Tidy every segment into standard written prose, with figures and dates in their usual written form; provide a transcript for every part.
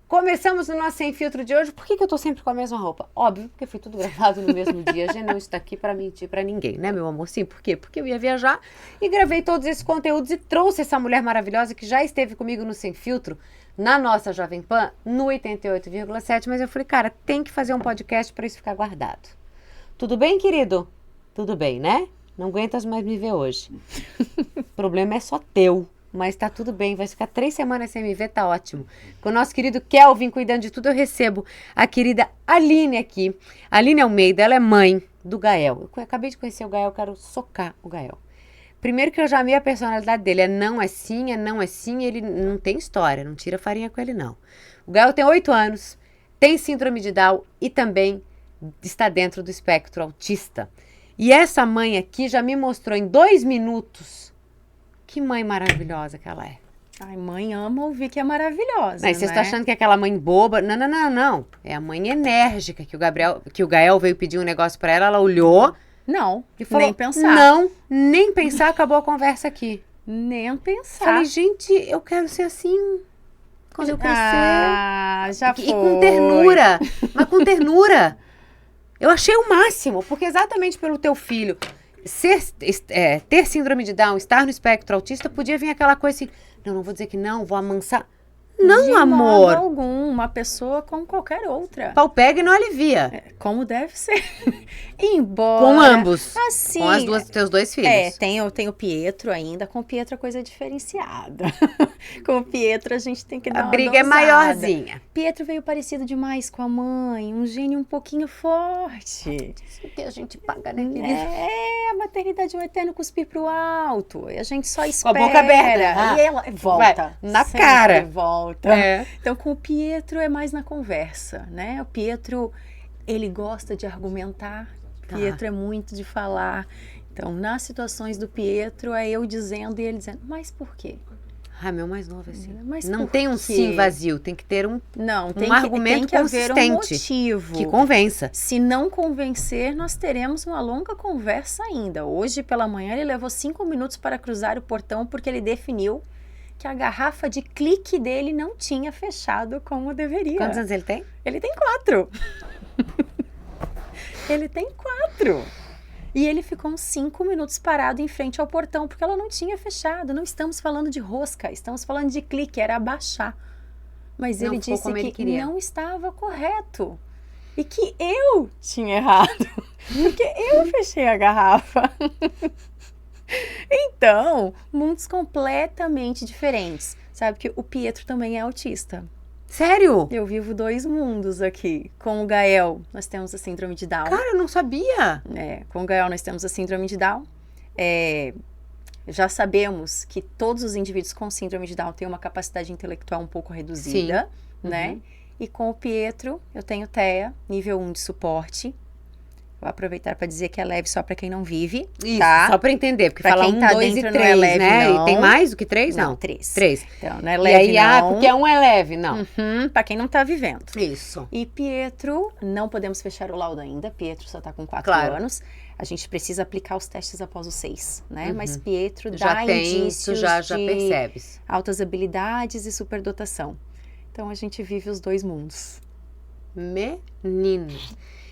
Começamos o nosso Sem Filtro de hoje. Por que eu tô sempre com a mesma roupa? Óbvio, porque foi tudo gravado no mesmo dia. A gente não está aqui para mentir para ninguém, né, meu amor? Sim, por quê? Porque eu ia viajar e gravei todos esses conteúdos e trouxe essa mulher maravilhosa que já esteve comigo no Sem Filtro, na nossa Jovem Pan, no 88,7. Mas eu falei, cara, tem que fazer um podcast para isso ficar guardado. Tudo bem, querido? Tudo bem, né? Não aguentas mais me ver hoje. O problema é só teu. Mas tá tudo bem, vai ficar 3 semanas sem me ver, tá ótimo. Com o nosso querido Kelvin cuidando de tudo, eu recebo a querida Aline aqui. Aline Almeida, ela é mãe do Gael. Eu acabei de conhecer o Gael, quero socar o Gael. Primeiro que eu já amei a personalidade dele, é não é sim, ele não tem história, não tira farinha com ele não. O Gael tem 8 anos, tem síndrome de Down e também está dentro do espectro autista. E essa mãe aqui já me mostrou em 2 minutos que mãe maravilhosa que ela é. Ai, mãe ama ouvir que é maravilhosa, Vocês estão achando que é aquela mãe boba? Não. É a mãe enérgica que o Gael veio pedir um negócio pra ela, ela olhou. Não, e falou, nem pensar. Não, nem pensar, acabou a conversa aqui. Nem pensar. Falei, gente, eu quero ser assim quando eu crescer. Já foi. E com ternura, mas com ternura. Eu achei o máximo, porque exatamente pelo teu filho ter síndrome de Down, estar no espectro autista, podia vir aquela coisa assim, não vou dizer que não, vou amansar. Não, de amor. De modo algum, uma pessoa como qualquer outra. Pau pega e não alivia. Como deve ser. Embora... Com ambos. Assim, com teus 2 filhos. Tenho o Pietro ainda. Com o Pietro a coisa é diferenciada. Com o Pietro a gente tem que dar uma briga é dosada. maiorzinha. Pietro veio parecido demais com a mãe. Um gênio um pouquinho forte. Isso que a gente paga, né, querida? A maternidade é um eterno cuspir pro alto. E a gente só espera. Com a boca aberta. E ela volta. Na cara. Volta. Então, com o Pietro é mais na conversa, né? O Pietro, ele gosta de argumentar. Pietro é muito de falar. Então, nas situações do Pietro, é eu dizendo e ele dizendo, mas por quê? Meu mais novo, assim. Mas não tem um sim vazio, tem que ter um argumento tem que haver consistente. Um motivo. Que convença. Se não convencer, nós teremos uma longa conversa ainda. Hoje, pela manhã, ele levou 5 minutos para cruzar o portão, porque ele definiu que a garrafa de clique dele não tinha fechado como deveria. Quantos anos ele tem? Ele tem 4. Ele tem 4. E ele ficou uns 5 minutos parado em frente ao portão, porque ela não tinha fechado. Não estamos falando de rosca, estamos falando de clique, era abaixar. Mas ele disse que não estava correto. E que eu tinha errado. Porque eu fechei a garrafa. Então, mundos completamente diferentes. Sabe que o Pietro também é autista. Sério? Eu vivo 2 mundos aqui. Com o Gael, nós temos a síndrome de Down. Cara, eu não sabia. Com o Gael, nós temos a síndrome de Down. Já sabemos que todos os indivíduos com síndrome de Down têm uma capacidade intelectual um pouco reduzida, né? Uhum. E com o Pietro, eu tenho TEA, nível 1 de suporte. Vou aproveitar para dizer que é leve só para quem não vive, isso, tá? Só para entender, porque fala 1, 2 e 3, não é leve, né? Não. E tem mais do que 3? Não, 3. Então, não é leve, e aí, não. Porque 1 é leve, não. Para quem não tá vivendo. Isso. E Pietro, não podemos fechar o laudo ainda. Pietro só tá com 4 anos. A gente precisa aplicar os testes após os 6, né? Mas Pietro dá indícios já de percebes. Altas habilidades e superdotação. Então, a gente vive os 2 mundos. Menino.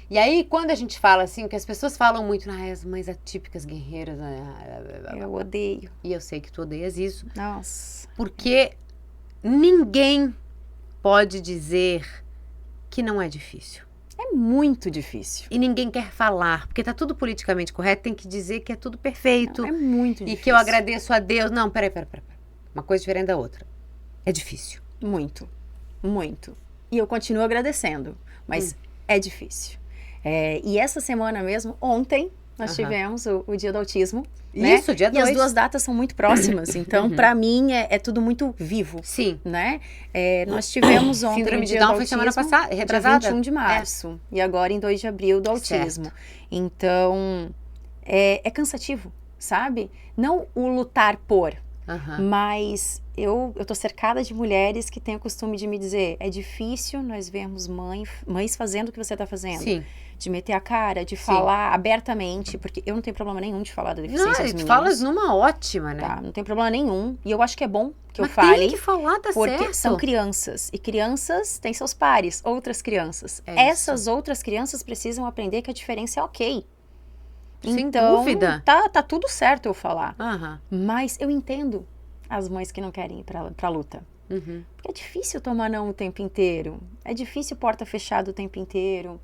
E aí, quando a gente fala assim, que as pessoas falam muito, as mães atípicas, guerreiras, eu odeio. E eu sei que tu odeias isso. Nossa. Porque ninguém pode dizer que não é difícil. É muito difícil. E ninguém quer falar, porque tá tudo politicamente correto, tem que dizer que é tudo perfeito. Não, é muito difícil. E que eu agradeço a Deus. Não, peraí. Uma coisa diferente da outra. É difícil. Muito. E eu continuo agradecendo, mas é difícil. E essa semana mesmo, ontem, nós tivemos o Dia do Autismo. Isso, né? dia 2. E as 2 datas são muito próximas, então, para mim, é tudo muito vivo. Sim. Né? Nós tivemos ontem Síndrome o Dia de Down do foi Autismo, semana passada, dia retrasada. 21 de março. E agora, em 2 de abril, do autismo. Certo. Então, é cansativo, sabe? Não o lutar por, Aham. Mas eu tô cercada de mulheres que têm o costume de me dizer, é difícil nós vermos mães fazendo o que você tá fazendo. Sim. De meter a cara, de Sim. falar abertamente, porque eu não tenho problema nenhum de falar da Não, deficiência dos tu meninos. falas numa ótima, né? Tá, não tem problema nenhum. E eu acho que é bom que Mas eu fale. tem que falar, tá Porque certo. são crianças. E crianças têm seus pares, outras crianças. É Essas outras crianças precisam aprender que a diferença é ok. Sem Então, dúvida. tá tudo certo eu falar. Aham. Mas eu entendo as mães que não querem ir pra luta. Uhum. Porque é difícil tomar não o tempo inteiro. É difícil porta fechada o tempo inteiro.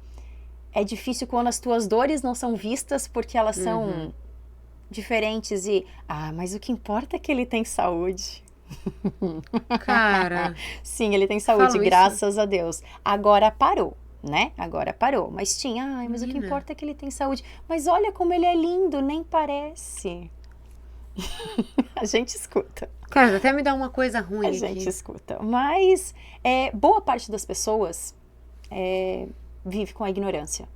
É difícil quando as tuas dores não são vistas porque elas são diferentes e... mas o que importa é que ele tem saúde. Cara. Sim, ele tem saúde, Falo graças a Deus. Agora parou, né? Agora parou. Mas tinha, mas o que Menina. importa é que ele tem saúde. Mas olha como ele é lindo, nem parece. A gente escuta. Cara, até me dá uma coisa ruim A aqui. gente escuta. Mas boa parte das pessoas vive com a ignorância.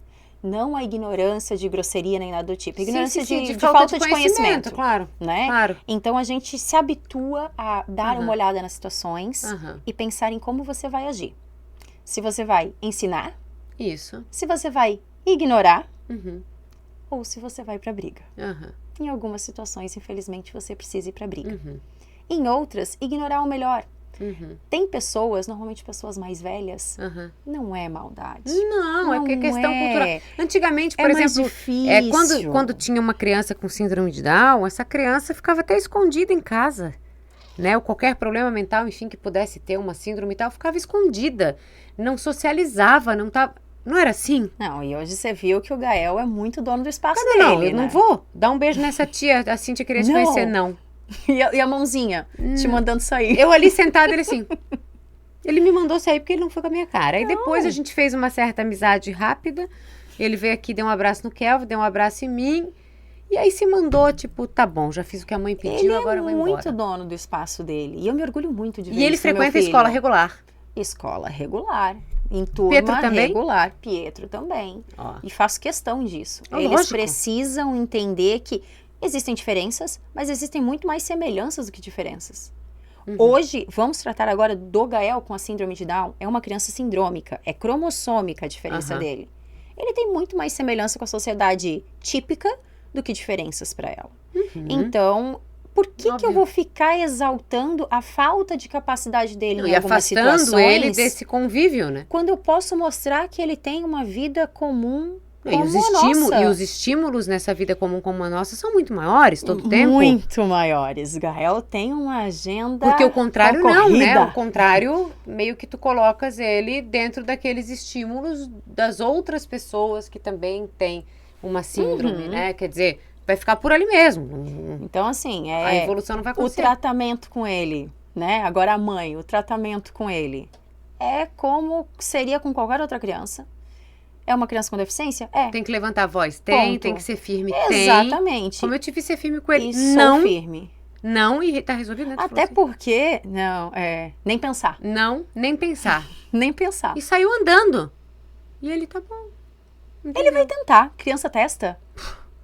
Não a ignorância de grosseria nem nada do tipo. A ignorância de de falta de conhecimento. Claro. Né? Claro. Então a gente se habitua a dar Aham. uma olhada nas situações Aham. e pensar em como você vai agir. Se você vai ensinar, Isso. se você vai ignorar Uhum. ou se você vai pra briga. Aham. Em algumas situações, infelizmente, você precisa ir pra briga. Uhum. Em outras, ignorar o melhor. Uhum. Tem pessoas, normalmente pessoas mais velhas, Aham. não é maldade. Não, é que é questão é. cultural. Antigamente, por É mais exemplo, difícil. quando tinha uma criança com síndrome de Down, essa criança ficava até escondida em casa. Né? Ou qualquer problema mental, enfim, que pudesse ter uma síndrome e tal, ficava escondida. Não socializava, não tava. Não era assim? Não, e hoje você viu que o Gael é muito dono do espaço Cadê dele, não? Eu né? não vou dar um beijo nessa tia, a Cíntia queria te Não. conhecer, não. E a mãozinha te mandando sair. Eu ali sentada, ele assim. Ele me mandou sair porque ele não foi com a minha cara. Aí depois a gente fez uma certa amizade rápida. Ele veio aqui, deu um abraço no Kelvin, deu um abraço em mim. E aí se mandou, tipo, tá bom, já fiz o que a mãe pediu, Ele agora é eu vou muito embora. dono do espaço dele. E eu me orgulho muito de ver E ele isso no meu frequenta a filho. escola regular. Escola regular. Em turma Pietro também? regular. Pietro também. Ó. E faço questão disso. É Eles lógico. precisam entender que existem diferenças, mas existem muito mais semelhanças do que diferenças. Hoje, vamos tratar agora do Gael com a síndrome de Down. É uma criança sindrômica, é cromossômica a diferença Aham. dele. Ele tem muito mais semelhança com a sociedade típica do que diferenças para ela. Então, por que eu Óbvio. vou ficar exaltando a falta de capacidade dele E em algumas afastando situações ele desse convívio, né? quando eu posso mostrar que ele tem uma vida comum E como os, a nossa? e os estímulos nessa vida comum como a nossa são muito maiores todo o tempo. Muito maiores. Gael tem uma agenda Porque o contrário não, né? concorrida. O contrário, meio que tu colocas ele dentro daqueles estímulos das outras pessoas que também têm uma síndrome, né? Quer dizer, vai ficar por ali mesmo. Então, assim, A evolução não vai o acontecer. tratamento com ele, né? Agora a mãe, o tratamento com ele é como seria com qualquer outra criança. É uma criança com deficiência? É. Tem que levantar a voz? Tem. Ponto. Tem que ser firme? Tem. Exatamente. Como eu tive que ser firme com ele? E sou Não, firme. não, e tá resolvido, né? Tu Até falou porque, nem pensar. assim, não, nem pensar. Nem pensar. E saiu andando. E ele tá bom. Ele vai tentar. Criança testa.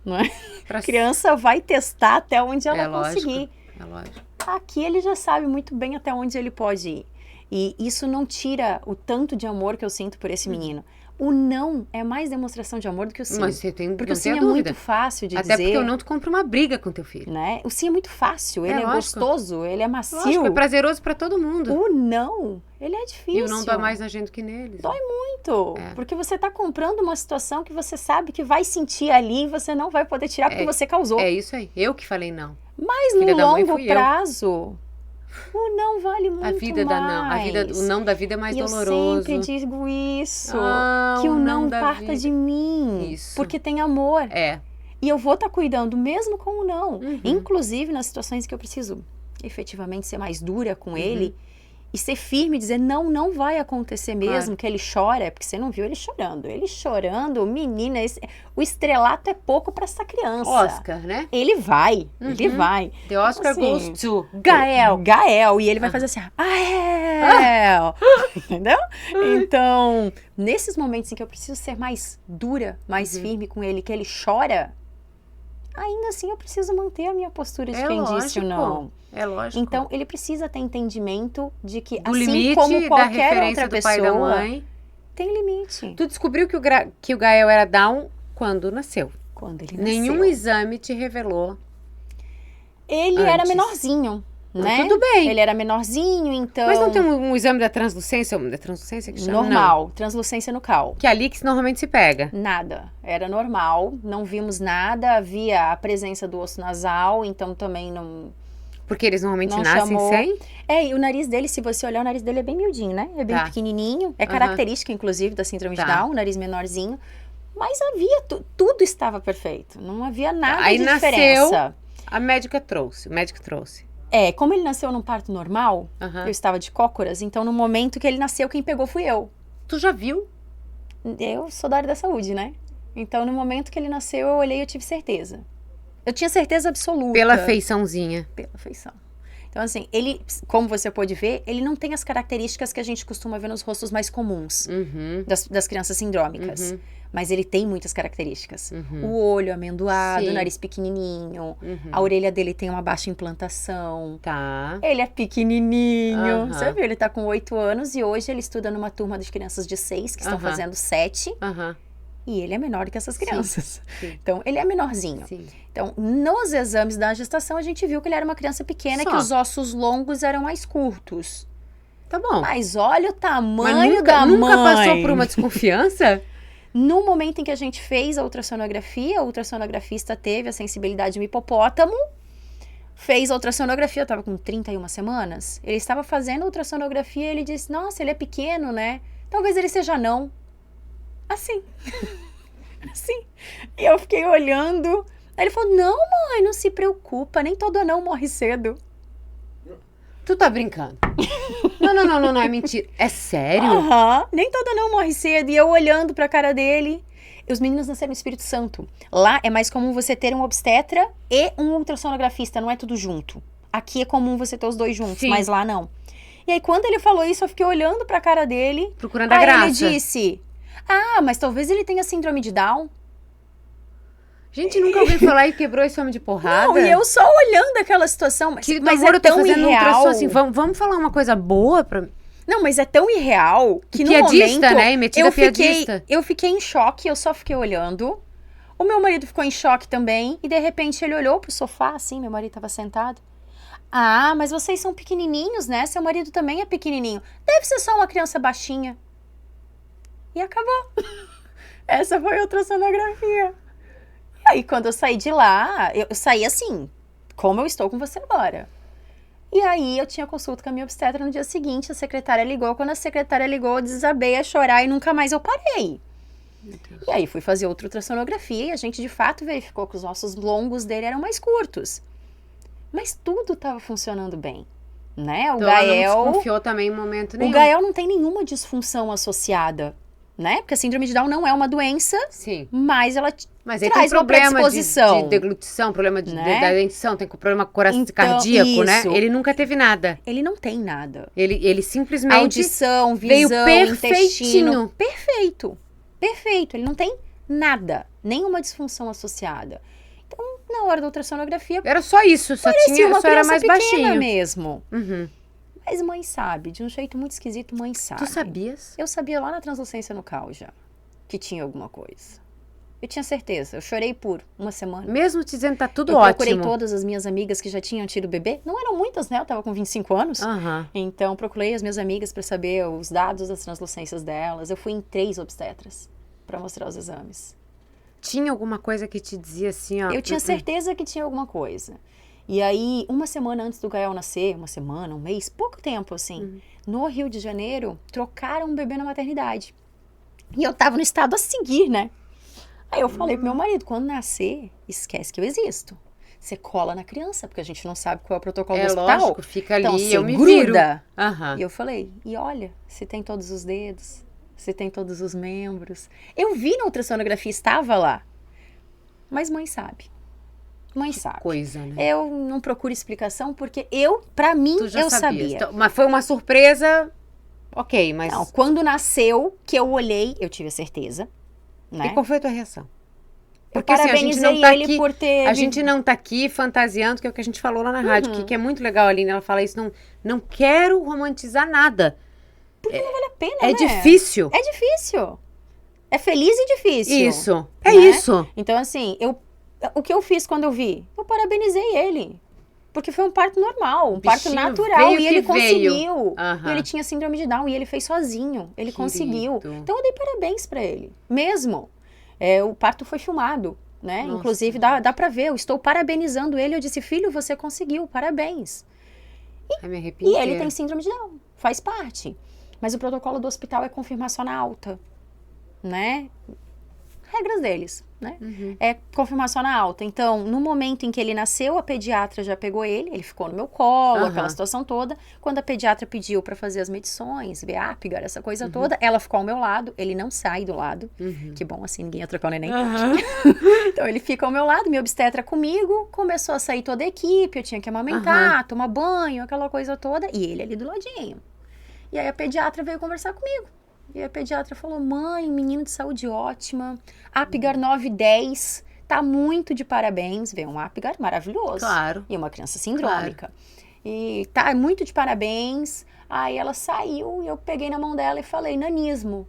Não é? Pra- Criança vai testar até onde ela É lógico. conseguir. É lógico. Aqui ele já sabe muito bem até onde ele pode ir. E isso não tira o tanto de amor que eu sinto por esse menino. O não é mais demonstração de amor do que o sim. Mas você tem, Porque não o sim tem é a dúvida. muito fácil de Até dizer. porque eu não te compro uma briga com teu filho. Né? O sim é muito fácil, ele é lógico. gostoso, ele é macio. Lógico, é prazeroso pra todo mundo. O não, ele é difícil. E o não dói mais na gente do que neles. Dói muito. É. Porque você tá comprando uma situação que você sabe que vai sentir ali e você não vai poder tirar porque você causou. É isso aí. Eu que falei não. Mas Filha no da mãe longo fui eu. prazo, o não vale muito A vida mais. da não. O não da vida é mais E doloroso. eu sempre digo isso. Ah, que o o não da parta vida. de mim. Isso. Porque tem amor. É. E eu vou estar cuidando mesmo com o não. Uhum. Inclusive nas situações que eu preciso efetivamente ser mais dura Uhum. com ele. E ser firme e dizer, não vai acontecer mesmo, Claro. que ele chora, porque você não viu ele chorando. Ele chorando, menina, o estrelato é pouco para essa criança. Oscar, né? Ele vai, ele Uhum. vai. The Oscar Assim, goes to Gael. Gael, e ele vai fazer assim, Gael, entendeu? Então, nesses momentos em que eu preciso ser mais dura, mais firme com ele, que ele chora, ainda assim eu preciso manter a minha postura de quem disse o não. É lógico. Então, ele precisa ter entendimento de que, do assim limite, como qualquer da outra do pessoa, pai e da mãe. tem limite. Tu descobriu que o Gael era Down quando nasceu. Quando ele nasceu. Nenhum exame te revelou. Ele era menorzinho, né? Tudo bem. Ele era menorzinho, então... Mas não tem um exame da translucência? Da translucência que chama? Normal. Não. Translucência no cal. Que é ali que normalmente se pega. Nada. Era normal. Não vimos nada. Havia a presença do osso nasal, então também não... Porque eles normalmente não nascem chamou. sem? E o nariz dele, se você olhar, o nariz dele é bem miudinho, né? É bem pequenininho. É característica, inclusive, da síndrome de Down, o nariz menorzinho. Mas havia... Tudo estava perfeito. Não havia nada de diferença. Nasceu, a médica trouxe. O médico trouxe. Como ele nasceu num parto normal, eu estava de cócoras, então no momento que ele nasceu, quem pegou fui eu. Tu já viu? Eu sou da área da saúde, né? Então no momento que ele nasceu, eu olhei e eu tive certeza. Eu tinha certeza absoluta. Pela feiçãozinha. Pela feição. Então assim, ele, como você pode ver, ele não tem as características que a gente costuma ver nos rostos mais comuns das crianças sindrômicas. Mas ele tem muitas características. O olho amendoado, o nariz pequenininho, a orelha dele tem uma baixa implantação. Tá. Ele é pequenininho. Você viu, ele tá com 8 anos e hoje ele estuda numa turma de crianças de 6, que estão fazendo 7. E ele é menor que essas crianças. Sim. Então, ele é menorzinho. Sim. Então, nos exames da gestação, a gente viu que ele era uma criança pequena, que os ossos longos eram mais curtos. Tá bom. Mas olha o tamanho da mãe. Nunca passou por uma desconfiança? No momento em que a gente fez a ultrassonografia, o ultrassonografista teve a sensibilidade de um hipopótamo, fez a ultrassonografia, eu estava com 31 semanas, ele estava fazendo a ultrassonografia e ele disse, nossa, ele é pequeno, né? Talvez ele seja não. Assim. Assim. E eu fiquei olhando, aí ele falou, não, mãe, não se preocupa, nem todo anão morre cedo. Tu tá brincando? Não, é mentira. É sério? Nem todo anão morre cedo. E eu olhando pra cara dele. Os meninos nasceram no Espírito Santo. Lá é mais comum você ter um obstetra e um ultrassonografista, não é tudo junto. Aqui é comum você ter os dois juntos, mas lá não. E aí quando ele falou isso, eu fiquei olhando pra cara dele. Procurando a graça. Aí ele disse, mas talvez ele tenha síndrome de Down. Gente, nunca ouvi falar e quebrou esse homem de porrada. Não, e eu só olhando aquela situação, mas amor, é tão irreal. Assim, vamos falar uma coisa boa pra... Não, mas é tão irreal que no piadista, momento... né? Metida piadista. Eu fiquei em choque, eu só fiquei olhando. O meu marido ficou em choque também. E de repente ele olhou pro sofá, assim, meu marido tava sentado. Mas vocês são pequenininhos, né? Seu marido também é pequenininho. Deve ser só uma criança baixinha. E acabou. Essa foi a ultrassonografia. Aí, quando eu saí de lá, eu saí assim, como eu estou com você agora. E aí, eu tinha consulta com a minha obstetra no dia seguinte, a secretária ligou. Quando a secretária ligou, eu desabei a chorar e nunca mais eu parei. Meu Deus. E aí, fui fazer outra ultrassonografia e a gente, de fato, verificou que os ossos longos dele eram mais curtos. Mas tudo estava funcionando bem, né? O então Gael... ela não desconfiou também em momento nenhum. O Gael não tem nenhuma disfunção associada, né? Porque a síndrome de Down não é uma doença, mas ela traz uma predisposição. De deglutição, problema da dentição, tem problema cardíaco, né? Ele nunca teve nada. Ele não tem nada. Ele simplesmente... Audição, visão, veio intestino. Perfeito. Perfeito. Ele não tem nada. Nenhuma disfunção associada. Então, na hora da ultrassonografia... Era só isso, só era mais baixinho mesmo. Mas mãe sabe, de um jeito muito esquisito, mãe sabe. Tu sabias? Eu sabia lá na translucência no cal já, que tinha alguma coisa. Eu tinha certeza, eu chorei por uma semana. Mesmo te dizendo que tá tudo ótimo. Eu procurei todas as minhas amigas que já tinham tido bebê. Não eram muitas, né? Eu tava com 25 anos. Então, procurei as minhas amigas para saber os dados das translucências delas. Eu fui em 3 obstetras para mostrar os exames. Tinha alguma coisa que te dizia assim, ó... Eu tinha certeza que tinha alguma coisa. E aí, uma semana antes do Gael nascer, uma semana, um mês, pouco tempo assim, no Rio de Janeiro, trocaram um bebê na maternidade. E eu tava no estado a seguir, né? Aí eu falei pro meu marido, quando nascer, esquece que eu existo. Você cola na criança, porque a gente não sabe qual é o protocolo do hospital. Lógico, fica ali, então, eu me viro. E eu falei, e olha, se tem todos os dedos, se tem todos os membros. Eu vi na ultrassonografia, estava lá. Mas mãe sabe. Mãe sabe. Coisa, né? Eu não procuro explicação, porque pra mim, eu sabia. Então, mas foi uma surpresa, ok, mas... Não, quando nasceu, que eu olhei, eu tive a certeza, né? E qual foi a tua reação? Porque assim, a gente não parabenizei tá ele aqui, por ter... a gente não tá aqui fantasiando, que é o que a gente falou lá na rádio, que é muito legal, Aline, ela fala isso, não quero romantizar nada. Porque não vale a pena, É né? difícil. É difícil. É feliz e difícil. Isso, né? isso. Então, assim, o que eu fiz quando eu vi? Eu parabenizei ele. Porque foi um parto normal, um parto bichinho natural. veio E ele que veio. conseguiu. Aham. E ele tinha síndrome de Down e ele fez sozinho. Ele Querido. conseguiu. Então eu dei parabéns pra ele. Mesmo. O parto foi filmado, né? Nossa. Inclusive, dá pra ver. Eu estou parabenizando ele. Eu disse, filho, você conseguiu. Parabéns. Ai, me arrepio E ele inteira. tem síndrome de Down. Faz parte. Mas o protocolo do hospital é confirmação na alta. Né? Regras deles, né? É confirmação na alta. Então, no momento em que ele nasceu, a pediatra já pegou ele ficou no meu colo, aquela situação toda. Quando a pediatra pediu para fazer as medições, ver Apgar, essa coisa toda, ela ficou ao meu lado, ele não sai do lado. Que bom, assim, ninguém ia trocar o neném. Então, ele fica ao meu lado, minha obstetra comigo, começou a sair toda a equipe, eu tinha que amamentar, tomar banho, aquela coisa toda, e ele ali do ladinho. E aí a pediatra veio conversar comigo. E a pediatra falou, mãe, menino de saúde ótima, Apgar 910, tá muito de parabéns. Veio um Apgar maravilhoso. Claro. E uma criança sindrômica. E tá muito de parabéns. Aí ela saiu e eu peguei na mão dela e falei, nanismo.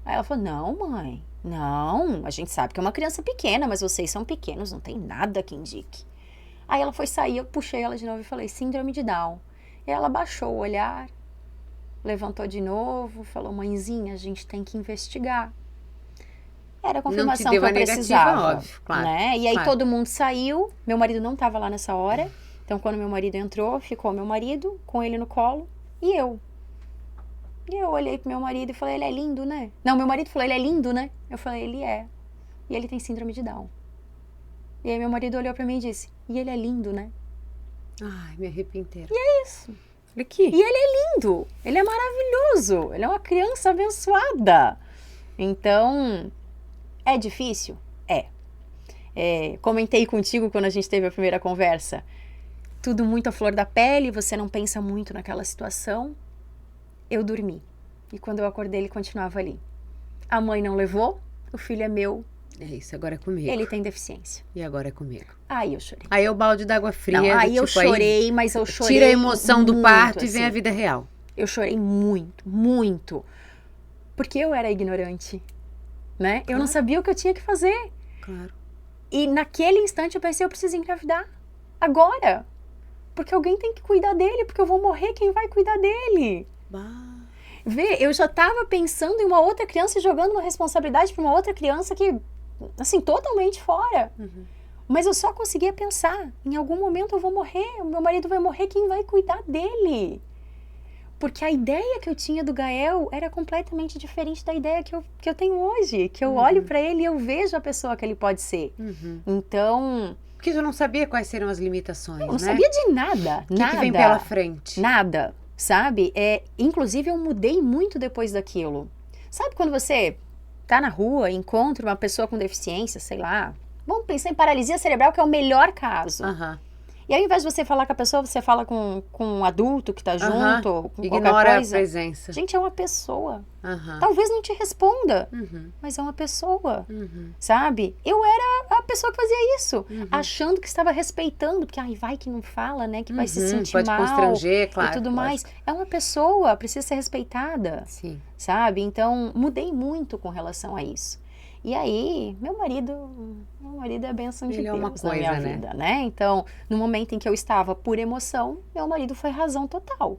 Aí ela falou, não, mãe, não, a gente sabe que é uma criança pequena, mas vocês são pequenos, não tem nada que indique. Aí ela foi sair, eu puxei ela de novo e falei, síndrome de Down. E ela baixou o olhar, levantou de novo, falou, mãezinha, a gente tem que investigar. Era a confirmação que eu precisava. Óbvio, claro, né? E aí claro. todo mundo saiu, meu marido não estava lá nessa hora, então quando meu marido entrou, ficou meu marido com ele no colo e eu. E eu olhei pro meu marido e falei, ele é lindo, né? Não, meu marido falou, ele é lindo, né? Eu falei, ele é. E ele tem síndrome de Down. E aí meu marido olhou pra mim e disse, e ele é lindo, né? Ai, me arrepio inteira. E é isso. Olha aqui. E ele é lindo, ele é maravilhoso, ele é uma criança abençoada. Então, é difícil? Comentei contigo quando a gente teve a primeira conversa. Tudo muito à flor da pele, você não pensa muito naquela situação. Eu dormi. E quando eu acordei, ele continuava ali. A mãe não levou, o filho é meu. É isso, agora é comigo. Ele tem deficiência. E agora é comigo. Aí eu chorei. Aí é o balde d'água fria. Não, aí do eu tipo, chorei, mas eu chorei tira a emoção do muito, parto e vem assim. a vida real. Eu chorei muito, muito. Porque eu era ignorante, né? Eu não sabia o que eu tinha que fazer. Claro. E naquele instante eu pensei, eu preciso engravidar. Agora. Porque alguém tem que cuidar dele, porque eu vou morrer, quem vai cuidar dele? Bah. Vê, eu já estava pensando em uma outra criança e jogando uma responsabilidade para uma outra criança que, assim, totalmente fora. Mas eu só conseguia pensar, em algum momento eu vou morrer, o meu marido vai morrer, quem vai cuidar dele? Porque a ideia que eu tinha do Gael era completamente diferente da ideia que eu tenho hoje. Que eu olho para ele e eu vejo a pessoa que ele pode ser. Então... Porque eu não sabia quais seriam as limitações, eu não né? sabia de nada, O que vem pela frente? Nada, sabe? Inclusive, eu mudei muito depois daquilo. Sabe quando você tá na rua e encontra uma pessoa com deficiência, sei lá... Vamos pensar em paralisia cerebral, que é o melhor caso. E aí, ao invés de você falar com a pessoa, você fala com um adulto que tá junto, ou com Ignora qualquer coisa. a presença. Gente, é uma pessoa. Talvez não te responda, mas é uma pessoa, sabe? Eu era a pessoa que fazia isso, achando que estava respeitando, porque vai que não fala, né? Que vai se sentir pode mal constranger, claro, e tudo mais. lógico. É uma pessoa, precisa ser respeitada, Sim. sabe? Então, mudei muito com relação a isso. E aí, meu marido é a bênção de Ele é Deus uma na coisa, minha né? vida, né? Então, no momento em que eu estava por emoção, meu marido foi razão total.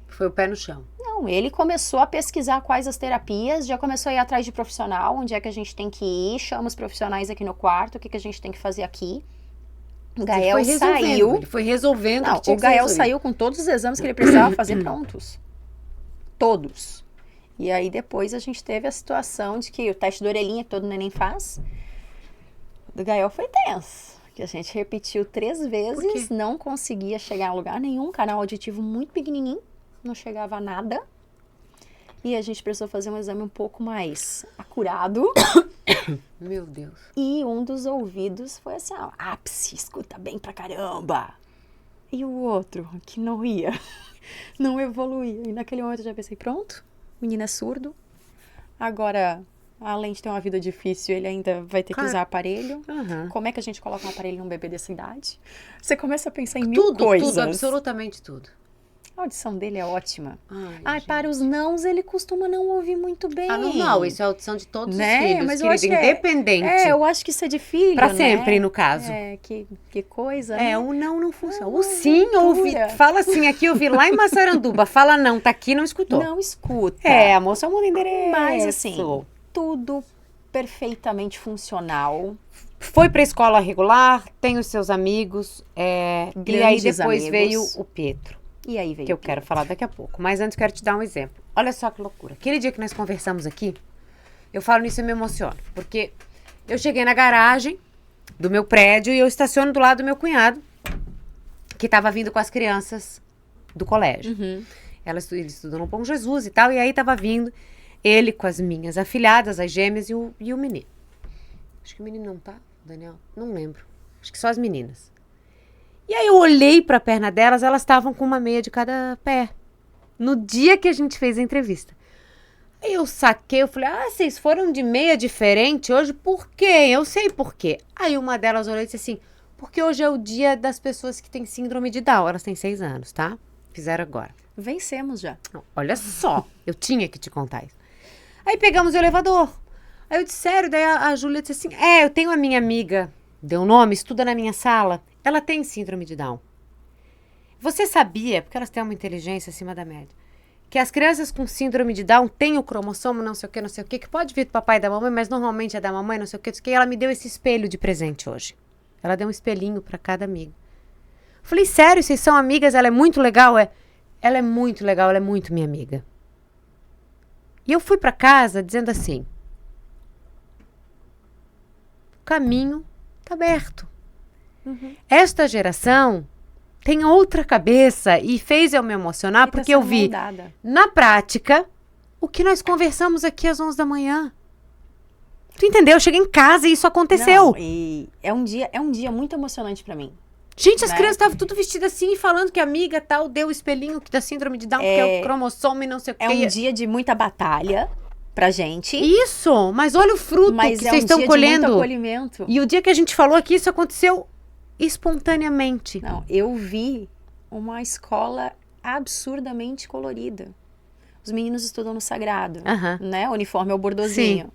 Foi o pé no chão. Não, ele começou a pesquisar quais as terapias, já começou a ir atrás de profissional, onde é que a gente tem que ir, chama os profissionais aqui no quarto, o que a gente tem que fazer aqui. O Gael saiu... Ele foi resolvendo. Não, o Gael saiu com todos os exames que ele precisava fazer prontos. Todos. E aí depois a gente teve a situação de que o teste da orelhinha que todo neném faz, do Gael foi tenso. Que a gente repetiu 3 vezes, não conseguia chegar a lugar nenhum, canal auditivo muito pequenininho, não chegava a nada. E a gente precisou fazer um exame um pouco mais acurado. Meu Deus. E um dos ouvidos foi assim, ápice, escuta bem pra caramba. E o outro, que não ia, não evoluía. E naquele momento eu já pensei, pronto, o menino é surdo. Agora além de ter uma vida difícil, ele ainda vai ter que Claro. usar aparelho. Aham. Como é que a gente coloca um aparelho num bebê dessa idade? Você começa a pensar em mil coisas. Tudo, absolutamente tudo. A audição dele é ótima. Ai, Para os nãos, ele costuma não ouvir muito bem. normal, isso é a audição de todos Né? os filhos, Mas eu querida, acho que independente. eu acho que isso é de filho, Pra né? sempre, no caso. Que coisa, né? O não funciona. Ah, O sim, ouvi, loucura. fala assim, aqui eu vi lá em Massaranduba, fala não, tá aqui, não escutou. Não escuta. A moça é um endereço. Mas, assim, tudo perfeitamente funcional. Foi pra escola regular, tem os seus amigos, e aí Grandes depois amigos. veio o Pedro, E aí veio que eu quero falar daqui a pouco. Mas antes quero te dar um exemplo. Olha só que loucura. Aquele dia que nós conversamos aqui, eu falo nisso e me emociono, porque eu cheguei na garagem do meu prédio e eu estaciono do lado do meu cunhado, que estava vindo com as crianças do colégio. Ele estudou no Bom Jesus e tal, e aí estava vindo ele com as minhas afilhadas, as gêmeas e o menino. Acho que o menino não tá, Daniel? Não lembro. Acho que só as meninas. E aí eu olhei para a perna delas, elas estavam com uma meia de cada pé. No dia que a gente fez a entrevista. Aí eu saquei, eu falei, vocês foram de meia diferente hoje? Por quê? Eu sei por quê. Aí uma delas olhou e disse assim, porque hoje é o dia das pessoas que têm síndrome de Down. Elas têm 6 anos, tá? Fizeram agora. Vencemos já. Não, olha só, eu tinha que te contar isso. Aí pegamos o elevador. Aí eu disse, sério? Daí a Júlia disse assim, eu tenho a minha amiga, deu o nome, estuda na minha sala. Ela tem síndrome de Down. Você sabia, porque elas têm uma inteligência acima da média, que as crianças com síndrome de Down têm o cromossomo não sei o que pode vir do papai e da mamãe, mas normalmente é da mamãe, não sei o que. E ela me deu esse espelho de presente hoje. Ela deu um espelhinho para cada amiga. Eu falei, sério, vocês são amigas? Ela é muito legal? Ela é muito legal, ela é muito minha amiga. E eu fui para casa dizendo assim, o caminho tá aberto. Esta geração tem outra cabeça e fez eu me emocionar porque eu vi na prática o que nós conversamos aqui às 11 da manhã. Tu entendeu? Eu cheguei em casa e isso aconteceu. Não, e é um dia muito emocionante pra mim. Gente, as crianças estavam tudo vestidas assim e falando que a amiga tal deu o espelhinho da síndrome de Down, que é o cromossomo e não sei o que. É um dia de muita batalha pra gente. Isso, mas olha o fruto que vocês estão colhendo. De muito acolhimento. E o dia que a gente falou aqui, isso aconteceu espontaneamente. Não, eu vi uma escola absurdamente colorida. Os meninos estudam no Sagrado, né? O uniforme é o bordozinho. Sim.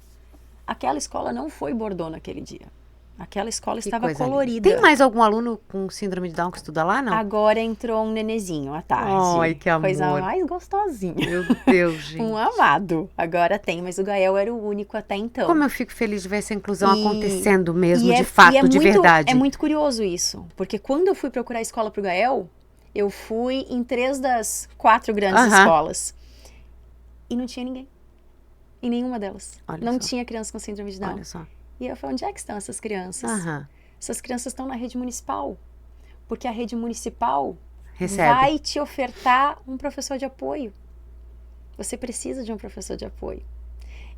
Aquela escola não foi bordô naquele dia. Aquela escola estava colorida. Tem mais algum aluno com síndrome de Down que estuda lá, não? Agora entrou um nenezinho à tarde. Ai, que amor. Coisa mais gostosinha. Meu Deus, gente. Um amado. Agora tem, mas o Gael era o único até então. Como eu fico feliz de ver essa inclusão acontecendo mesmo, de fato, de verdade. É muito curioso isso. Porque quando eu fui procurar escola pro Gael, eu fui em 3 das 4 grandes escolas. E não tinha ninguém. Em nenhuma delas. Não tinha criança com síndrome de Down. Olha só. E eu falei, onde é que estão essas crianças? Essas crianças estão na rede municipal. Porque a rede municipal vai te ofertar um professor de apoio. Você precisa de um professor de apoio.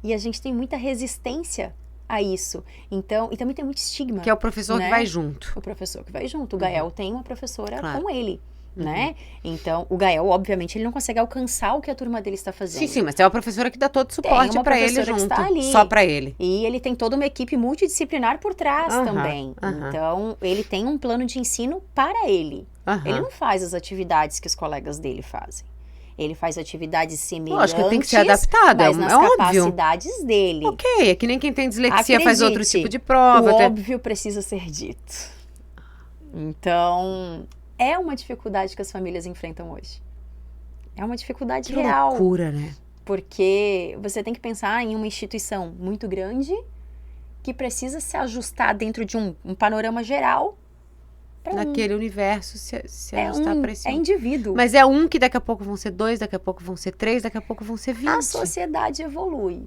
E a gente tem muita resistência a isso. Então, e também tem muito estigma. Que é o professor que vai junto. O professor que vai junto. O Gael tem uma professora com ele. Né? Então, o Gael, obviamente, ele não consegue alcançar o que a turma dele está fazendo. Sim, mas é uma professora que dá todo o suporte para ele junto, está ali, só para ele. E ele tem toda uma equipe multidisciplinar por trás também. Então, ele tem um plano de ensino para ele. Ele não faz as atividades que os colegas dele fazem. Ele faz atividades semelhantes, lógico, tem que ser adaptado, mas nas capacidades dele. Ok, é que nem quem tem dislexia faz outro tipo de prova. O óbvio precisa ser dito. Então, é uma dificuldade que as famílias enfrentam hoje. É uma dificuldade real. Que loucura, né? Porque você tem que pensar em uma instituição muito grande que precisa se ajustar dentro de um panorama geral. Naquele universo se ajustar para esse É indivíduo. Mas é um que daqui a pouco vão ser 2, daqui a pouco vão ser 3, daqui a pouco vão ser 20. A sociedade evolui.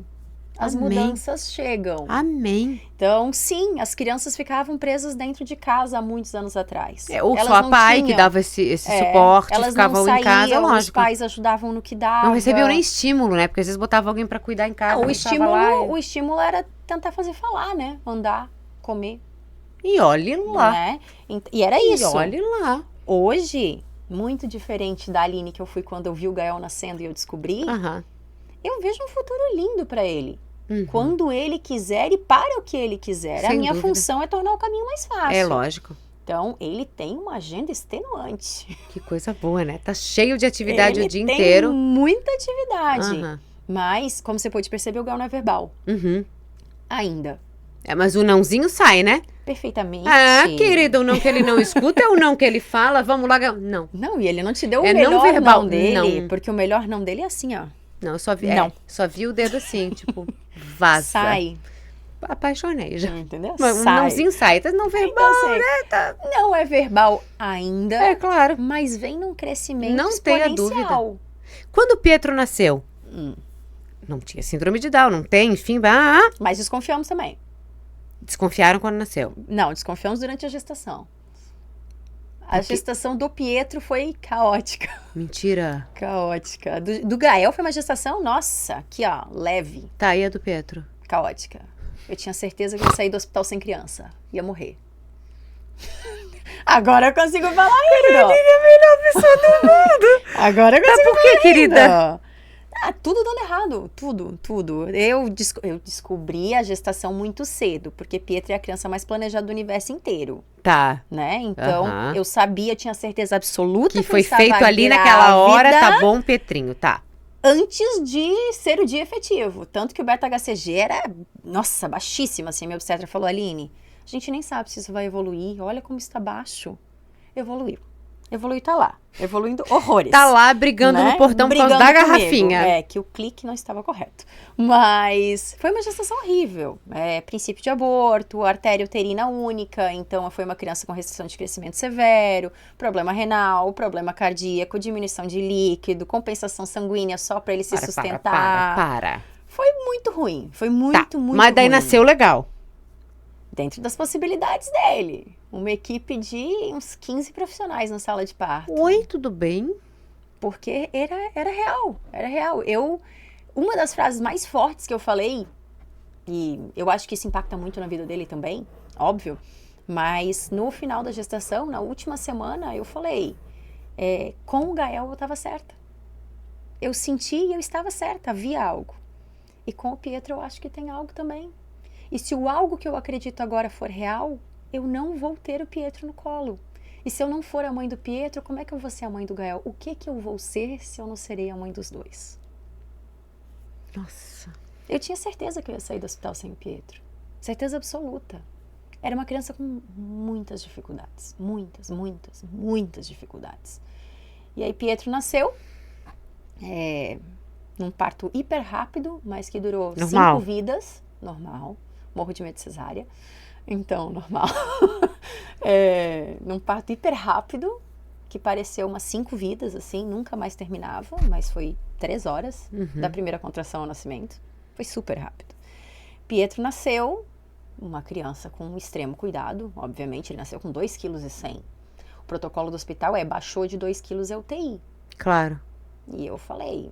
As mudanças chegam. Amém. Então, sim, as crianças ficavam presas dentro de casa há muitos anos atrás. Ou só a pai que dava esse suporte, ficavam em casa, lógico. Os pais ajudavam no que dava. Não recebiam nem estímulo, né? Porque às vezes botava alguém pra cuidar em casa. O estímulo era tentar fazer falar, né? Andar, comer. E olhe lá. Né? E era isso. E olhe lá. Hoje, muito diferente da Aline que eu fui quando eu vi o Gael nascendo e eu descobri, eu vejo um futuro lindo pra ele. quando ele quiser e para o que ele quiser. Sem a minha dúvida. função é tornar o caminho mais fácil. É lógico. Então, ele tem uma agenda extenuante. Que coisa boa, né? Tá cheio de atividade Ele o dia tem inteiro. muita atividade. Aham. Mas, como você pode perceber, o Gael não é verbal. Uhum. Ainda. É, mas o nãozinho sai, né? Perfeitamente. Ah, querido, o não que ele não escuta é o não que ele fala. Vamos lá. Não. Não, e ele não te deu o É melhor não verbal. não dele. Não. Porque o melhor não dele é assim, ó. Não, eu só vi, Não. só vi o dedo assim, tipo, vaza. Sai. Apaixonei já. Entendeu? Mas um Sai. nãozinho sai, tá não verbal, Então, assim, né? Tá. não é verbal ainda, É claro. mas vem num crescimento Não tenha exponencial. Quando o Pietro nasceu, não tinha síndrome de Down, não tem, enfim, Mas desconfiamos também. desconfiaram quando nasceu. Não, desconfiamos durante a gestação. A gestação do Pietro foi caótica. Mentira. Caótica. Do Gael foi uma gestação, nossa, aqui ó, leve. Tá, aí a do Pietro. Caótica. Eu tinha certeza que eu ia sair do hospital sem criança. Ia morrer. Agora eu consigo falar ainda. É a melhor pessoa do mundo. Agora eu Mas consigo por que, querida? Tudo dando errado. Tudo. Eu descobri a gestação muito cedo, porque Pietro é a criança mais planejada do universo inteiro, Tá. né? Então, Aham. eu sabia, tinha certeza absoluta Que eu foi estava feito ali naquela hora, grávida tá bom, Petrinho, tá. antes de ser o dia efetivo. Tanto que o beta-HCG era, nossa, baixíssimo, assim. Minha obstetra falou, Aline, a gente nem sabe se isso vai evoluir. Olha como está baixo. Evoluiu. Evoluiu, tá lá. Evoluindo horrores. Tá lá brigando né? no portão por causa Brigando da comigo. garrafinha. É, que o clique não estava correto. Mas foi uma gestação horrível. Princípio de aborto, artéria uterina única, então foi uma criança com restrição de crescimento severo, problema renal, problema cardíaco, diminuição de líquido, compensação sanguínea só para ele se sustentar. Para. Foi muito ruim. Foi muito, muito Mas daí ruim. nasceu legal. Dentro das possibilidades dele. Uma equipe de uns 15 profissionais na sala de parto. Oi, tudo bem? Porque era real, era real. Uma das frases mais fortes que eu falei, e eu acho que isso impacta muito na vida dele também, óbvio, mas no final da gestação, na última semana, eu falei, com o Gael eu estava certa. Eu senti e eu estava certa, havia algo. E com o Pietro eu acho que tem algo também. E se o algo que eu acredito agora for real, eu não vou ter o Pietro no colo. E se eu não for a mãe do Pietro, como é que eu vou ser a mãe do Gael? O que eu vou ser se eu não serei a mãe dos dois? Nossa. Eu tinha certeza que eu ia sair do hospital sem o Pietro. Certeza absoluta. Era uma criança com muitas dificuldades. Muitas dificuldades. E aí Pietro nasceu, num parto hiper rápido, mas que durou 5 vidas. Normal. Morro de medo de cesárea. Então, normal. Num parto hiper rápido, que pareceu umas 5 vidas, assim, nunca mais terminava, mas foi 3 horas da primeira contração ao nascimento. Foi super rápido. Pietro nasceu, uma criança com extremo cuidado, obviamente, ele nasceu com 2,1 kg. O protocolo do hospital baixou de 2 kg é UTI. Claro. E eu falei,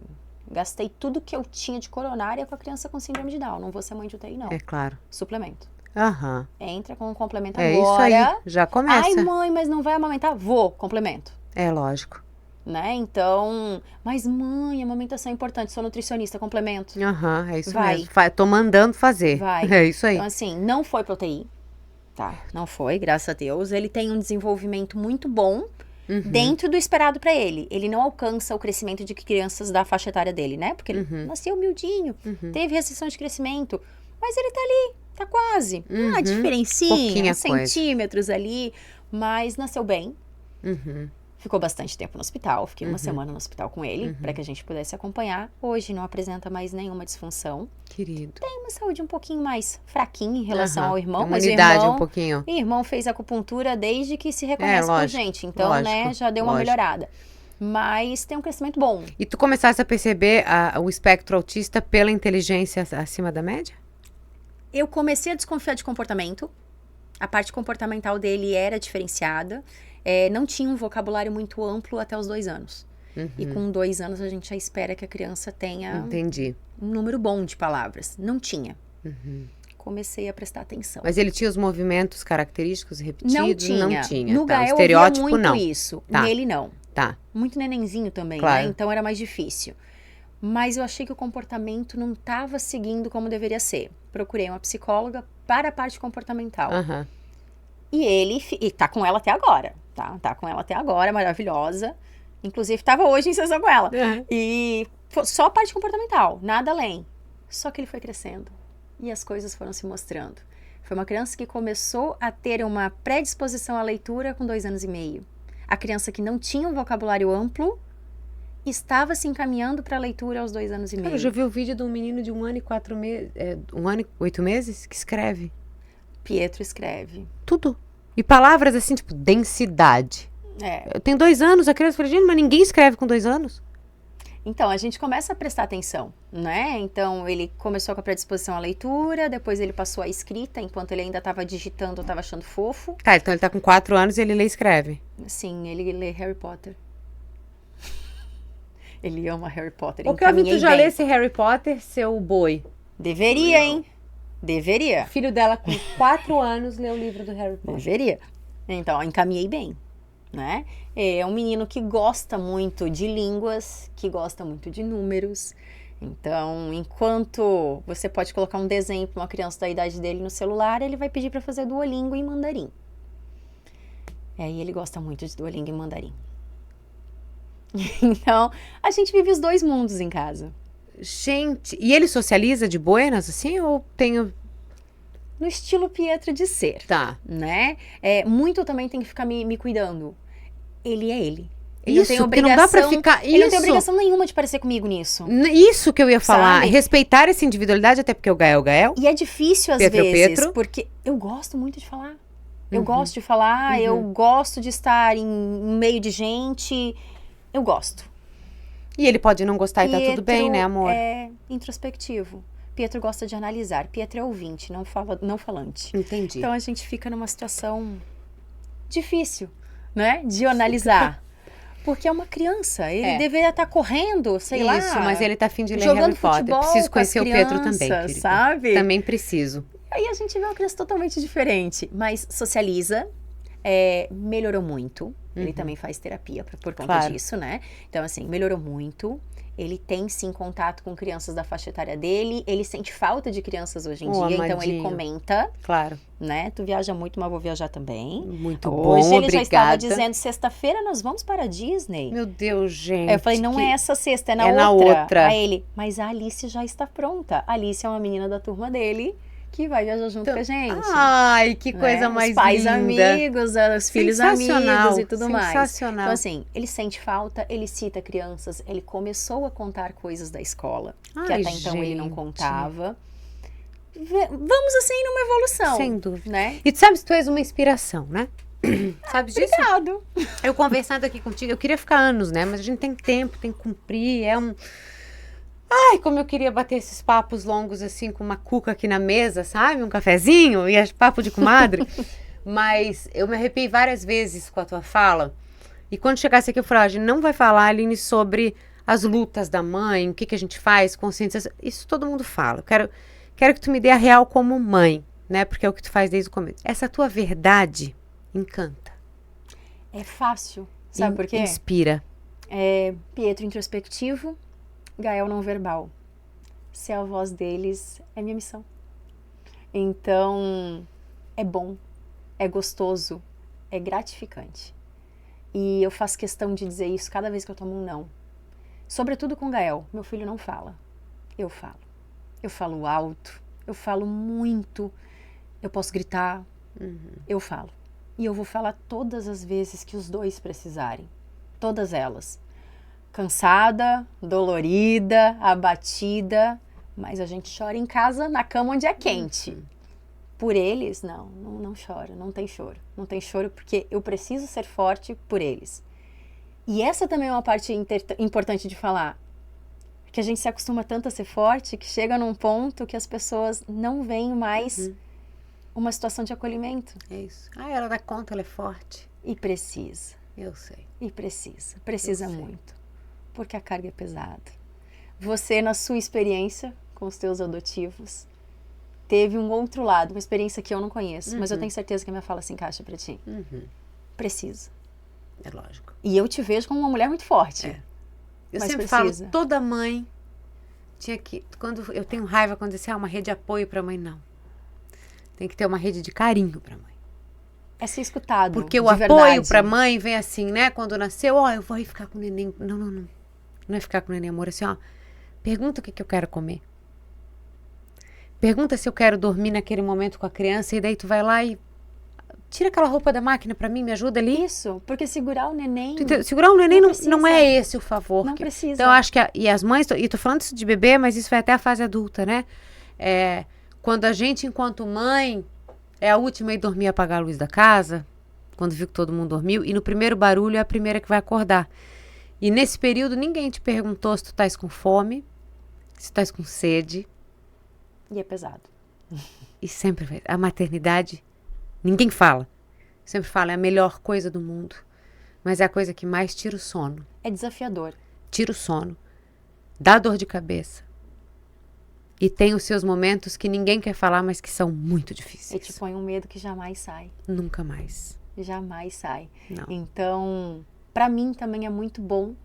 gastei tudo que eu tinha de coronária com a criança com síndrome de Down, não vou ser mãe de UTI, não. É claro. Suplemento. Aham. Entra com um complemento É agora. isso aí, já começa. Ai, mãe, mas não vai amamentar? Vou, complemento. É lógico. Né? Então, mas mãe, a amamentação é importante, sou nutricionista, complemento. Aham, é isso Vai. mesmo. Tô mandando fazer. Vai. É isso aí. Então, assim, não foi pra UTI. Tá, não foi, graças a Deus. Ele tem um desenvolvimento muito bom dentro do esperado pra ele. Ele não alcança o crescimento de crianças da faixa etária dele, né? Porque ele nasceu humildinho, teve restrição de crescimento, mas ele tá ali, tá quase. Uma diferencinha, Pouquinha centímetros ali, mas nasceu bem. Uhum. Ficou bastante tempo no hospital, fiquei uma semana no hospital com ele, para que a gente pudesse acompanhar. Hoje não apresenta mais nenhuma disfunção. Querido. Tem uma saúde um pouquinho mais fraquinha em relação ao irmão, Tem mas imunidade o irmão, um pouquinho. o irmão fez acupuntura desde que se reconhece por lógico, gente. Então, lógico, né, já deu uma lógico. melhorada. Mas tem um crescimento bom. E tu começaste a perceber o espectro autista pela inteligência acima da média? Eu comecei a desconfiar de comportamento. A parte comportamental dele era diferenciada. Não tinha um vocabulário muito amplo até os 2 anos. E com 2 anos a gente já espera que a criança tenha Entendi. um número bom de palavras. Não tinha. Comecei a prestar atenção. Mas ele tinha os movimentos característicos repetidos? Não tinha. Não tinha. No Tá. O Gael estereótipo eu via muito não. isso. Tá. Nele não. Tá. Muito nenenzinho também, Claro. né? Então era mais difícil. mas eu achei que o comportamento não estava seguindo como deveria ser. Procurei uma psicóloga para a parte comportamental. Aham. E ele tá com ela até agora, tá? Tá com ela até agora, maravilhosa. Inclusive, tava hoje em sessão com ela. Uhum. E só a parte comportamental, nada além. Só que ele foi crescendo e as coisas foram se mostrando. Foi uma criança que começou a ter uma predisposição à leitura com 2 anos e meio. A criança que não tinha um vocabulário amplo estava se encaminhando para a leitura aos 2 anos e meio. Cara, eu já vi o vídeo de um menino de 1 ano e 4 meses, 1 ano e 8 meses, que escreve Pietro escreve. tudo. E palavras assim, tipo, densidade. É. Eu tenho 2 anos, a criança fala, gente, mas ninguém escreve com 2 anos. Então, a gente começa a prestar atenção, né? Então, ele começou com a predisposição à leitura, depois ele passou à escrita, enquanto ele ainda estava digitando, eu estava achando fofo. Tá, então ele tá com 4 anos e ele lê e escreve. Sim, ele lê Harry Potter. Ele ama Harry Potter. O Kelvin, tu Encaminhei já bem. lê esse Harry Potter, seu boi? Deveria, hein? O Deveria. filho dela, com 4 anos, lê o livro do Harry Potter. Deveria. Então, encaminhei bem, né? É um menino que gosta muito de línguas, que gosta muito de números. Então, enquanto você pode colocar um desenho para uma criança da idade dele no celular, ele vai pedir para fazer Duolingo em mandarim. E ele gosta muito de Duolingo em mandarim. Então, a gente vive os 2 mundos em casa. Gente, e ele socializa de buenas, assim, ou tem... No estilo Pietro de ser, Tá. né? Muito também tem que ficar me cuidando. Ele é ele. Ele não Isso, tem porque não dá pra ficar... Ele não tem Isso. obrigação nenhuma de parecer comigo nisso. Isso que eu ia falar. Sabe? Respeitar essa individualidade, até porque o Gael é o Gael. E é difícil às Pietro é o vezes, Pietro. porque eu gosto muito de falar. Eu Uhum. gosto de falar, eu Uhum. gosto de estar em meio de gente. Eu gosto. E ele pode não gostar e tá tudo bem, né, amor? É introspectivo. Pietro gosta de analisar. Pietro é ouvinte, não falante. Entendi. Então a gente fica numa situação difícil, né? De analisar. Porque é uma criança. Ele É. deveria estar correndo, sei lá. Isso, mas ele tá afim de ler jogando Harry Potter. futebol Preciso com as conhecer o Pedro também, crianças, querida. sabe? Também preciso. Aí a gente vê uma criança totalmente diferente. Mas socializa, melhorou muito. Ele Uhum. também faz terapia por conta Claro. disso, né? Então, assim, melhorou muito. Ele tem, sim, contato com crianças da faixa etária dele. Ele sente falta de crianças hoje em Oh, dia. Então, ele amadinho. comenta, Claro. né? Tu viaja muito, mas vou viajar também. Muito Hoje bom, ele já estava obrigada. dizendo, sexta-feira nós vamos para a Disney. Meu Deus, gente. Aí eu falei, não que- é essa sexta, é na É na outra. outra. Aí ele, mas a Alice já está pronta. A Alice é uma menina da turma dele que vai viajar junto Então, com a gente. Ai, que né? coisa mais Os pais linda. amigos, os filhos Sensacional, amigos e tudo mais. sensacional. Então, assim, ele sente falta, ele cita crianças, ele começou a contar coisas da escola, que Ai, até então ele não gente. contava. Vamos, assim, numa evolução. Sem dúvida. Né? E tu sabes que tu és uma inspiração, né? Sabes disso? Obrigado. Eu conversando aqui contigo, eu queria ficar anos, né? Mas a gente tem tempo, tem que cumprir, Ai, como eu queria bater esses papos longos assim, com uma cuca aqui na mesa, sabe? Um cafezinho e papo de comadre. Mas eu me arrepiei várias vezes com a tua fala. E quando chegasse aqui, eu falei, a gente não vai falar, Aline, sobre as lutas da mãe, o que que a gente faz, consciência. Isso todo mundo fala. Eu quero que tu me dê a real como mãe, né? Porque é o que tu faz desde o começo. Essa tua verdade encanta. É fácil. Sabe por quê? Inspira. Pietro introspectivo, Gael não verbal. Ser a voz deles é minha missão. Então, é bom, é gostoso, é gratificante. E eu faço questão de dizer isso cada vez que eu tomo um não. Sobretudo com Gael. Meu filho não fala. Eu falo. Eu falo alto, eu falo muito, eu posso gritar, eu falo. E eu vou falar todas as vezes que os 2 precisarem. Todas elas. Cansada, dolorida, abatida, mas a gente chora em casa, na cama onde é quente. Por eles, não choro, não tem choro. Não tem choro porque eu preciso ser forte por eles. E essa também é uma parte importante de falar. Que a gente se acostuma tanto a ser forte que chega num ponto que as pessoas não veem mais uma situação de acolhimento. É isso. Ela dá conta, ela é forte. E precisa. Eu sei. E precisa Eu sei. muito, porque a carga é pesada. Você, na sua experiência com os teus adotivos, teve um outro lado, uma experiência que eu não conheço, mas eu tenho certeza que a minha fala se encaixa pra ti. Precisa. É lógico. E eu te vejo como uma mulher muito forte. Eu Mas sempre precisa. falo, toda mãe Quando eu tenho raiva, quando disse, uma rede de apoio pra mãe, não. Tem que ter uma rede de carinho pra mãe. É ser escutado. Porque o apoio pra mãe vem assim, né? Quando nasceu, eu vou ir ficar com o neném. Não. Não é ficar com o neném, amor. Assim, pergunta o que eu quero comer. Pergunta se eu quero dormir naquele momento com a criança. E daí tu vai lá e tira aquela roupa da máquina pra mim, me ajuda ali. Isso, porque segurar o neném... Segurar o neném não é esse o favor. Não precisa. Então, eu acho que... E as mães... E tô falando isso de bebê, mas isso vai até a fase adulta, né? Quando a gente, enquanto mãe, é a última a ir dormir e apagar a luz da casa, quando viu que todo mundo dormiu, e no primeiro barulho é a primeira que vai acordar. E nesse período, ninguém te perguntou se tu estás com fome, se tu estás com sede. E é pesado. E sempre vai. A maternidade, ninguém fala. Sempre fala, é a melhor coisa do mundo. Mas é a coisa que mais tira o sono. É desafiador. Tira o sono. Dá dor de cabeça. E tem os seus momentos que ninguém quer falar, mas que são muito difíceis. E te põe um medo que jamais sai. Nunca mais. Jamais sai. Não. Então, para mim também é muito bom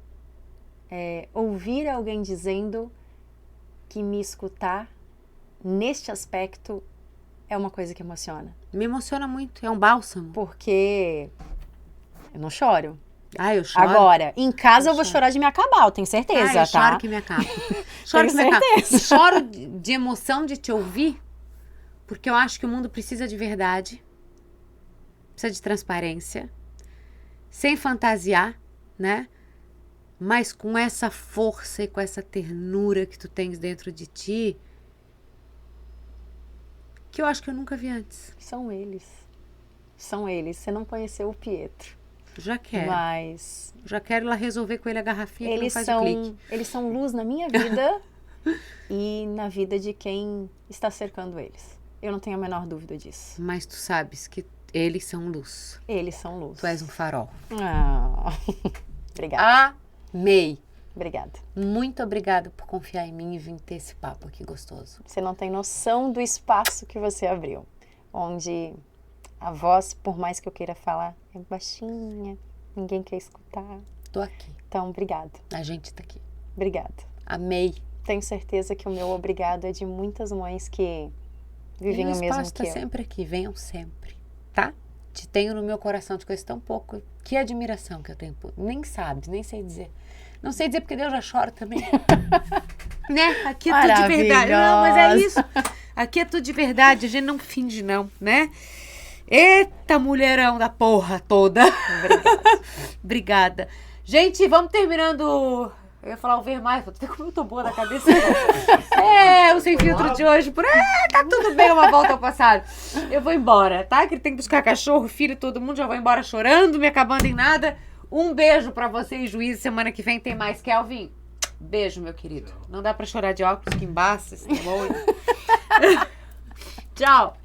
ouvir alguém dizendo que me escutar neste aspecto é uma coisa que emociona. Me emociona muito, é um bálsamo. Porque eu não choro. Eu choro. Agora, em casa eu vou chorar de me acabar, eu tenho certeza, eu tá? choro que me acaba. Choro que me acaba. Choro de emoção de te ouvir, porque eu acho que o mundo precisa de verdade, precisa de transparência, sem fantasiar, né? Mas com essa força e com essa ternura que tu tens dentro de ti, que eu acho que eu nunca vi antes. São eles. São eles. Você não conheceu o Pietro. Já quero. Mas... Já quero ir lá resolver com ele a garrafinha que não faz o clique. Eles são luz na minha vida e na vida de quem está cercando eles. Eu não tenho a menor dúvida disso. Mas tu sabes que eles são luz. Eles são luz. Tu és um farol. Obrigada. Amei. Obrigada. Muito obrigada por confiar em mim e vir ter esse papo aqui gostoso. Você não tem noção do espaço que você abriu. Onde a voz, por mais que eu queira falar, é baixinha. Ninguém quer escutar. Tô aqui. Então, obrigada. A gente tá aqui. Obrigada. Amei. Tenho certeza que o meu obrigado é de muitas mães que vivem o mesmo que eu. O espaço tá sempre aqui. Venham sempre. Tá? Te tenho no meu coração. Te conheço tão pouco. Que admiração que eu tenho. Nem sabe, nem sei dizer. Não sei dizer porque Deus já chora também. Né? Aqui é tudo de verdade. Não, mas é isso. Aqui é tudo de verdade. A gente não finge, não, né? Eita, mulherão da porra toda. Obrigada. Obrigada. Gente, vamos terminando. Eu ia falar o ver mais. Como eu tô boa na cabeça. O Sem Filtro de hoje. Tá tudo bem, uma volta ao passado. Eu vou embora, tá? Que ele tem que buscar cachorro, filho, todo mundo. Já vou embora chorando, me acabando em nada. Um beijo pra vocês, juízes. Semana que vem tem mais. Kelvin, beijo, meu querido. Não dá pra chorar de óculos que embaça esse molho. Tchau.